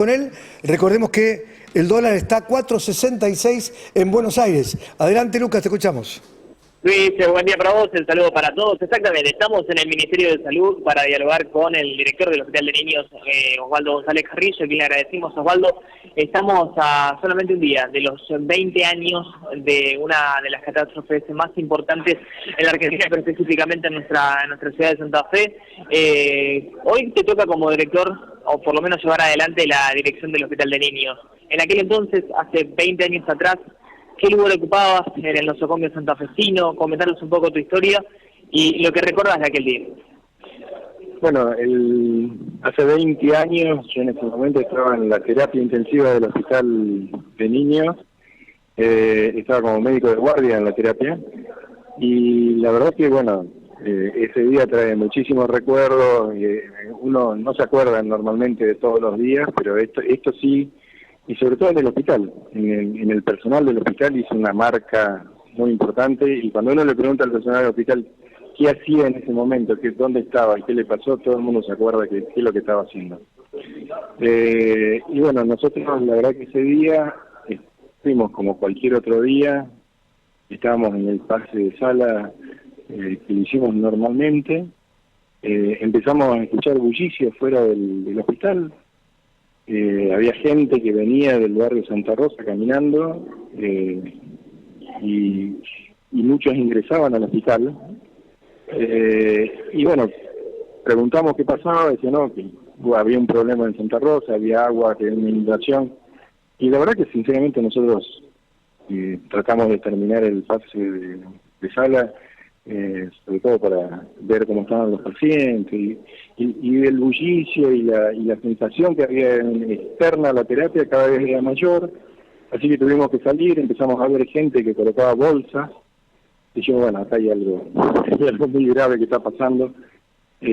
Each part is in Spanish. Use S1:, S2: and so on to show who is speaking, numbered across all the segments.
S1: Con él, recordemos que el dólar está a 4,66 en Buenos Aires. Adelante, Lucas, te escuchamos.
S2: Luis, buen día para vos, el saludo para todos. Exactamente, estamos en el Ministerio de Salud para dialogar con el director del Hospital de Niños, Osvaldo González Carrillo, a quien le agradecemos, Osvaldo. Estamos a solamente un día de los 20 años de una de las catástrofes más importantes en la Argentina, pero específicamente en nuestra ciudad de Santa Fe. Hoy te toca como director, o por lo menos llevar adelante la dirección del Hospital de Niños. En aquel entonces, hace 20 años atrás, ¿qué lugar ocupabas en el nosocomio santafesino? Comentarnos un poco tu historia y lo que recuerdas de aquel día.
S3: Bueno, hace 20 años yo en ese momento estaba en la terapia intensiva del Hospital de Niños, estaba como médico de guardia en la terapia y la verdad que bueno, ese día trae muchísimos recuerdos, uno no se acuerda normalmente de todos los días, pero esto sí. Y sobre todo en el hospital, en el personal del hospital hizo una marca muy importante y cuando uno le pregunta al personal del hospital qué hacía en ese momento, dónde estaba y qué le pasó, todo el mundo se acuerda qué es lo que estaba haciendo. Y bueno, nosotros la verdad que ese día fuimos como cualquier otro día, estábamos en el pase de sala que lo hicimos normalmente, empezamos a escuchar bullicio fuera del hospital. Había gente que venía del barrio Santa Rosa caminando y muchos ingresaban al hospital. Y bueno, preguntamos qué pasaba, decían no, que había un problema en Santa Rosa, había agua, que había una inundación. Y la verdad que sinceramente nosotros tratamos de terminar el pase de sala, sobre todo para ver cómo estaban los pacientes y el bullicio y la sensación que había externa a la terapia cada vez era mayor, así que tuvimos que salir, empezamos a ver gente que colocaba bolsas, y yo, bueno, acá hay algo muy grave que está pasando. La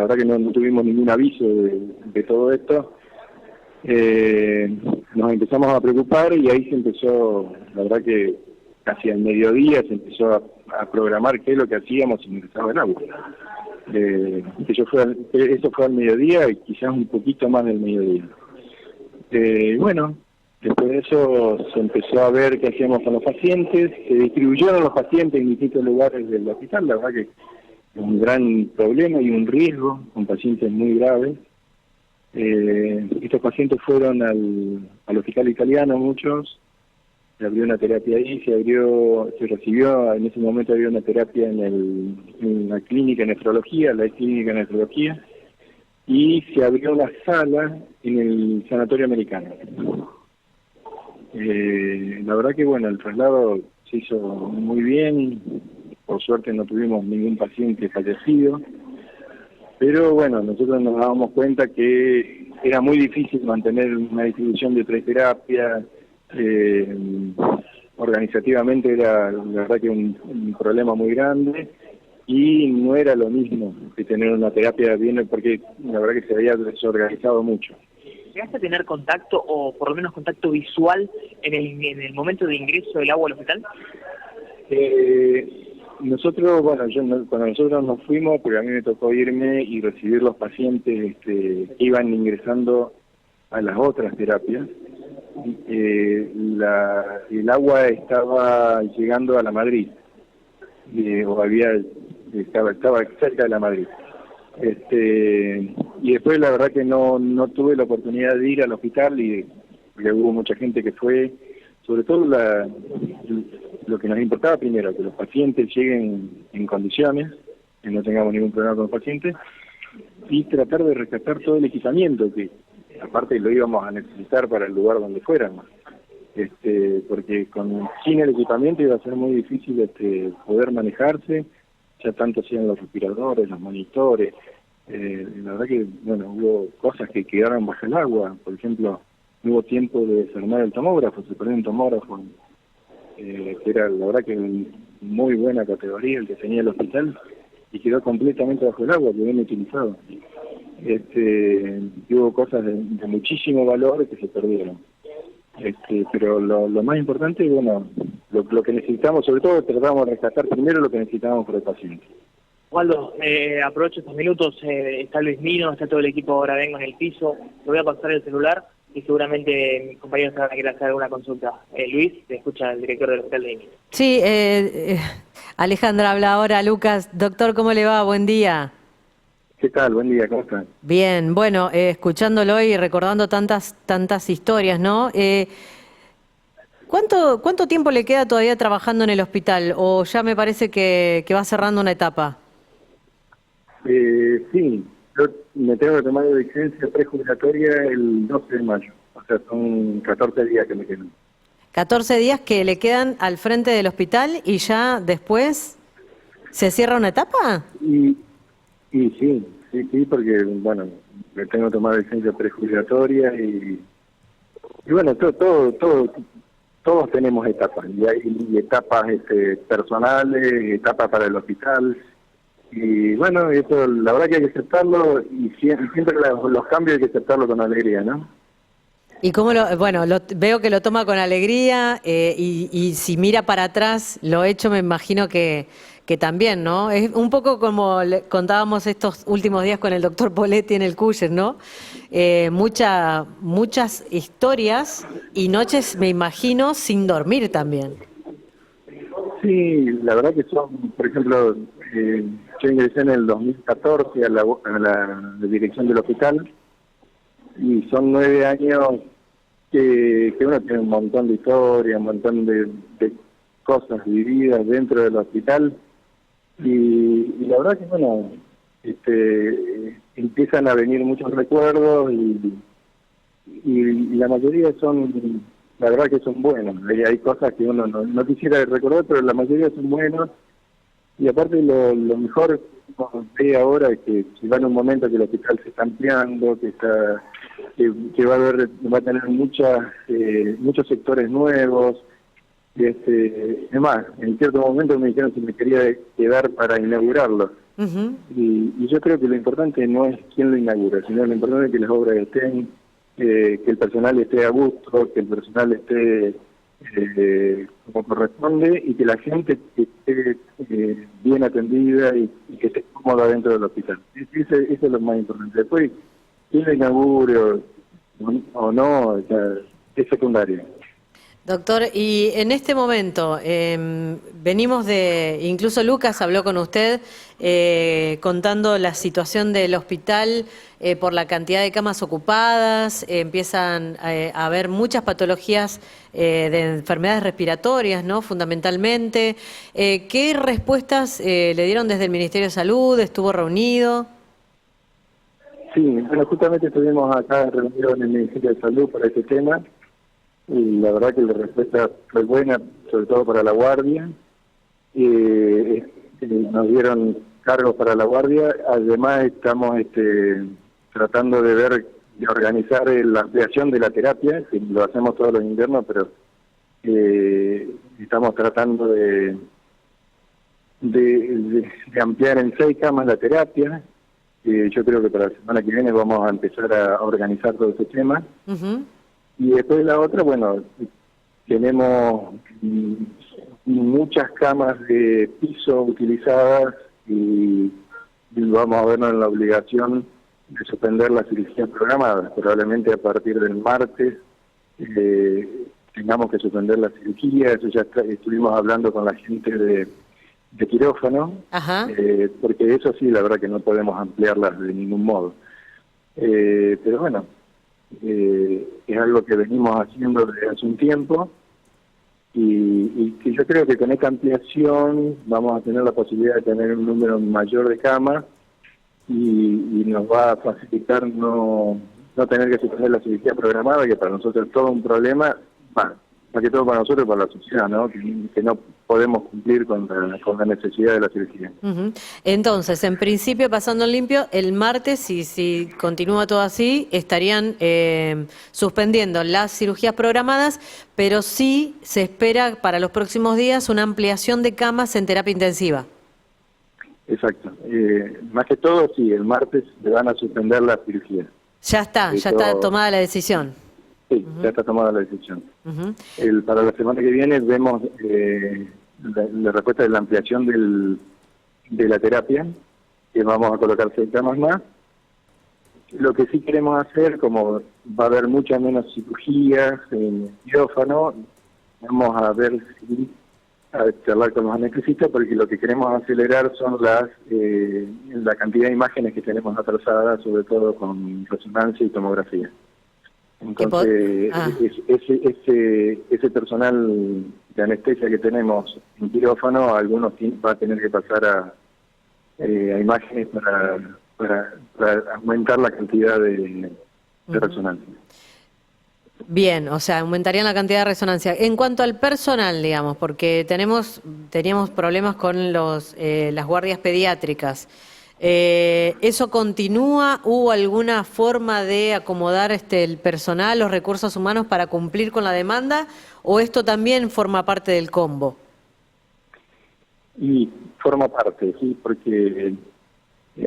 S3: verdad que no tuvimos ningún aviso de todo esto. Nos empezamos a preocupar y ahí se empezó, la verdad que casi al mediodía se empezó a programar qué es lo que hacíamos si ingresaba el agua. Eso fue al mediodía y quizás un poquito más del mediodía. Bueno, después de eso se empezó a ver qué hacíamos con los pacientes, se distribuyeron los pacientes en distintos lugares del hospital, la verdad que es un gran problema y un riesgo con pacientes muy graves. Estos pacientes fueron al hospital italiano, muchos. Se abrió una terapia ahí, se recibió, en ese momento había una terapia en la clínica de nefrología, la clínica de nefrología, y se abrió una sala en el sanatorio americano. La verdad que bueno, el traslado se hizo muy bien, por suerte no tuvimos ningún paciente fallecido, pero bueno, nosotros nos dábamos cuenta que era muy difícil mantener una distribución de 3 terapias. Organizativamente era la verdad que un problema muy grande y no era lo mismo que tener una terapia bien, porque la verdad que se había desorganizado mucho.
S2: ¿Llegaste a tener contacto o por lo menos contacto visual en el momento de ingreso del agua al hospital?
S3: Nosotros, bueno, cuando nosotros nos fuimos, porque a mí me tocó irme y recibir los pacientes que iban ingresando a las otras terapias, el agua estaba llegando a la Madrid, estaba cerca de la Madrid. Y después la verdad que no tuve la oportunidad de ir al hospital y hubo mucha gente que fue, sobre todo lo que nos importaba primero, que los pacientes lleguen en condiciones, que no tengamos ningún problema con los pacientes, y tratar de rescatar todo el equipamiento que aparte lo íbamos a necesitar para el lugar donde fuéramos, porque sin el equipamiento iba a ser muy difícil poder manejarse, ya tanto sean los respiradores, los monitores. La verdad que bueno, hubo cosas que quedaron bajo el agua, por ejemplo, no hubo tiempo de desarmar el tomógrafo, se perdió un tomógrafo que era la verdad que muy buena categoría el que tenía el hospital y quedó completamente bajo el agua, que bien utilizado. Y hubo cosas de muchísimo valor que se perdieron. Pero lo más importante, bueno, lo que necesitamos, sobre todo tratamos de rescatar primero lo que necesitábamos por el paciente.
S2: Osvaldo, aprovecho estos minutos, está Luis Mino, está todo el equipo, ahora vengo en el piso, te voy a pasar el celular y seguramente mis compañeros van a querer hacer alguna consulta. Luis, te escucha el director del Hospital de Niños.
S4: Sí, Alejandra habla ahora. Lucas, doctor, ¿cómo le va? Buen día.
S3: ¿Qué tal? Buen día, ¿cómo están?
S4: Bien, bueno, escuchándolo y recordando tantas historias, ¿no? ¿Cuánto tiempo le queda todavía trabajando en el hospital? ¿O ya me parece que va cerrando una etapa?
S3: Sí, yo me tengo que tomar de licencia prejubilatoria el 12 de mayo. O sea, son 14 días que me quedan.
S4: 14 días que le quedan al frente del hospital y ya después se cierra una etapa.
S3: Y sí, porque, bueno, me tengo que tomar licencia prejubilatoria y bueno, todos tenemos etapas. Y hay etapas personales, etapas para el hospital. Y bueno, eso la verdad que hay que aceptarlo y siempre los cambios hay que aceptarlo con alegría, ¿no?
S4: Y cómo veo que lo toma con alegría y si mira para atrás, lo hecho me imagino que también, ¿no? Es un poco como contábamos estos últimos días con el doctor Poletti en el Cuyer, ¿no? Muchas historias y noches, me imagino, sin dormir también.
S3: Sí, la verdad que son, por ejemplo, yo ingresé en el 2014 a la dirección del hospital y son 9 años que uno tiene un montón de historia, un montón de cosas vividas dentro del hospital y la verdad que, bueno, empiezan a venir muchos recuerdos y la mayoría son, la verdad que son buenos. Hay cosas que uno no quisiera recordar, pero la mayoría son buenos. Y aparte lo mejor que ahora es que si va en un momento que el hospital se está ampliando, que va a tener muchos sectores nuevos. Es más, en cierto momento me dijeron si me quería quedar para inaugurarlo.
S4: Uh-huh.
S3: Y yo creo que lo importante no es quién lo inaugura, sino lo importante es que las obras estén, que el personal esté a gusto, que el personal esté como corresponde y que la gente esté bien atendida y que esté cómoda dentro del hospital. Eso es lo más importante. Después, quién lo inaugure o no, o sea, es secundario.
S4: Doctor, y en este momento venimos incluso Lucas habló con usted contando la situación del hospital por la cantidad de camas ocupadas, empiezan a haber muchas patologías de enfermedades respiratorias, ¿no? Fundamentalmente. ¿Qué respuestas le dieron desde el Ministerio de Salud? ¿Estuvo reunido?
S3: Sí, bueno, justamente estuvimos acá reunidos en el Ministerio de Salud para este tema. Y la verdad que la respuesta fue buena, sobre todo para la guardia. Nos dieron cargos para la guardia. Además estamos tratando de organizar la ampliación de la terapia, que lo hacemos todos los inviernos, pero estamos tratando de ampliar en 6 camas la terapia. Yo creo que para la semana que viene vamos a empezar a organizar todo ese tema.
S4: Uh-huh.
S3: Y después la otra, bueno, tenemos muchas camas de piso utilizadas y vamos a vernos en la obligación de suspender las cirugías programadas. Probablemente a partir del martes tengamos que suspender la cirugía. Eso ya estuvimos hablando con la gente de quirófano,
S4: Ajá.
S3: porque eso sí, la verdad que no podemos ampliarlas de ningún modo. Pero bueno, es algo que venimos haciendo desde hace un tiempo y que yo creo que con esta ampliación vamos a tener la posibilidad de tener un número mayor de camas y nos va a facilitar no tener que suspender la cirugía programada, que para nosotros es todo un problema, más que todo para nosotros y para la sociedad, ¿no? Que no podemos cumplir con la necesidad de la cirugía.
S4: Uh-huh. Entonces, en principio, pasando en limpio, el martes, si continúa todo así, estarían suspendiendo las cirugías programadas, pero sí se espera para los próximos días una ampliación de camas en terapia intensiva.
S3: Exacto. Más que todo, sí, el martes se van a suspender las cirugías.
S4: Ya está tomada la decisión.
S3: Sí,
S4: Uh-huh.
S3: Ya está tomada la decisión.
S4: Uh-huh.
S3: Para la semana que viene vemos la respuesta de la ampliación de la terapia, que vamos a colocar 6 camas más. Lo que sí queremos hacer, como va a haber muchas menos cirugías en quirófano, vamos a ver si a charlar con los anestesistas, porque lo que queremos acelerar son la cantidad de imágenes que tenemos atrasadas, sobre todo con resonancia y tomografía. Entonces, ese personal de anestesia que tenemos en quirófano, algunos va a tener que pasar a imágenes para aumentar la cantidad de resonancia.
S4: Bien, o sea, aumentarían la cantidad de resonancia. En cuanto al personal, digamos, porque teníamos problemas con las guardias pediátricas. ¿Eso continúa? ¿Hubo alguna forma de acomodar el personal, los recursos humanos para cumplir con la demanda? ¿O esto también forma parte del combo?
S3: Y forma parte, sí, porque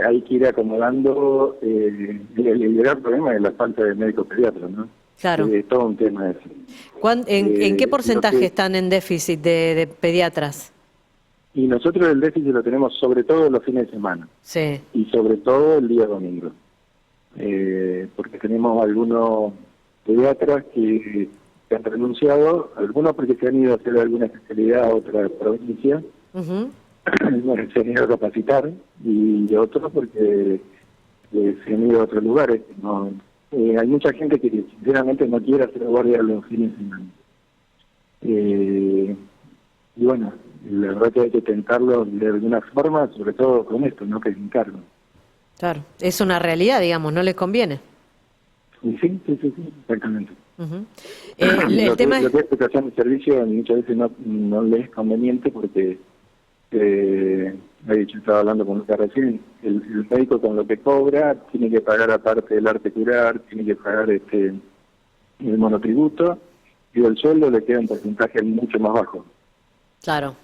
S3: hay que ir acomodando. El gran problema es la falta de médicos pediatras, ¿no?
S4: Claro.
S3: Es todo un tema ese.
S4: ¿En qué porcentaje están en déficit de pediatras?
S3: Y nosotros el déficit lo tenemos sobre todo los fines de semana.
S4: Sí.
S3: Y sobre todo el día domingo. Porque tenemos algunos pediatras que han renunciado, algunos porque se han ido a hacer alguna especialidad a otra provincia, bueno, se han ido a capacitar, y otros porque se han ido a otros lugares. No, hay mucha gente que sinceramente no quiere hacer guardia los fines de semana. Y bueno, la verdad que hay que tentarlo de alguna forma, sobre todo con esto, no que es encargo.
S4: Claro, es una realidad, digamos, no les conviene.
S3: Y sí, exactamente.
S4: El tema
S3: lo que es prestación de servicio muchas veces no le es conveniente porque, estaba hablando con Lucas recién, el médico con lo que cobra tiene que pagar aparte del arte curar, tiene que pagar el monotributo, y del sueldo le queda un porcentaje mucho más bajo.
S4: Claro.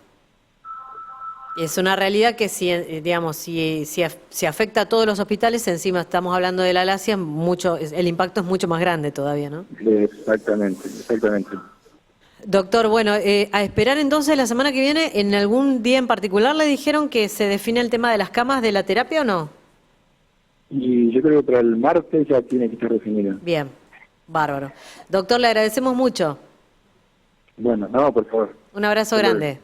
S4: Es una realidad que si afecta a todos los hospitales, encima estamos hablando de la ALASIA, el impacto es mucho más grande todavía, ¿no?
S3: Exactamente.
S4: Doctor, bueno, a esperar entonces la semana que viene, ¿en algún día en particular le dijeron que se define el tema de las camas de la terapia o no?
S3: Y yo creo que para el martes ya tiene que estar definido.
S4: Bien, bárbaro. Doctor, le agradecemos mucho.
S3: Bueno, no, por favor.
S4: Un abrazo grande.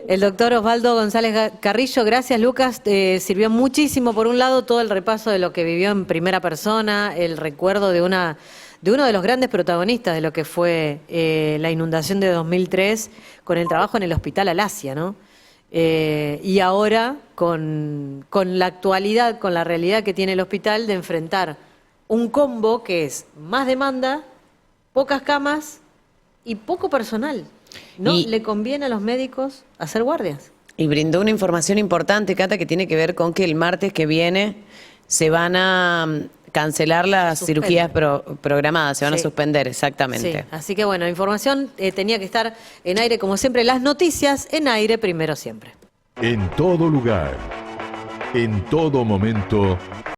S4: El doctor Osvaldo González Carrillo, gracias Lucas, sirvió muchísimo por un lado todo el repaso de lo que vivió en primera persona, el recuerdo de uno de los grandes protagonistas de lo que fue la inundación de 2003 con el trabajo en el Hospital ALASIA, ¿no? Y ahora con la actualidad, con la realidad que tiene el hospital de enfrentar un combo que es más demanda, pocas camas y poco personal. No le conviene a los médicos hacer guardias.
S5: Y brindó una información importante, Cata, que tiene que ver con que el martes que viene se van a cancelar las cirugías programadas, se van a suspender, exactamente.
S4: Sí. Así que bueno, la información tenía que estar en aire como siempre, las noticias en aire primero siempre.
S6: En todo lugar, en todo momento.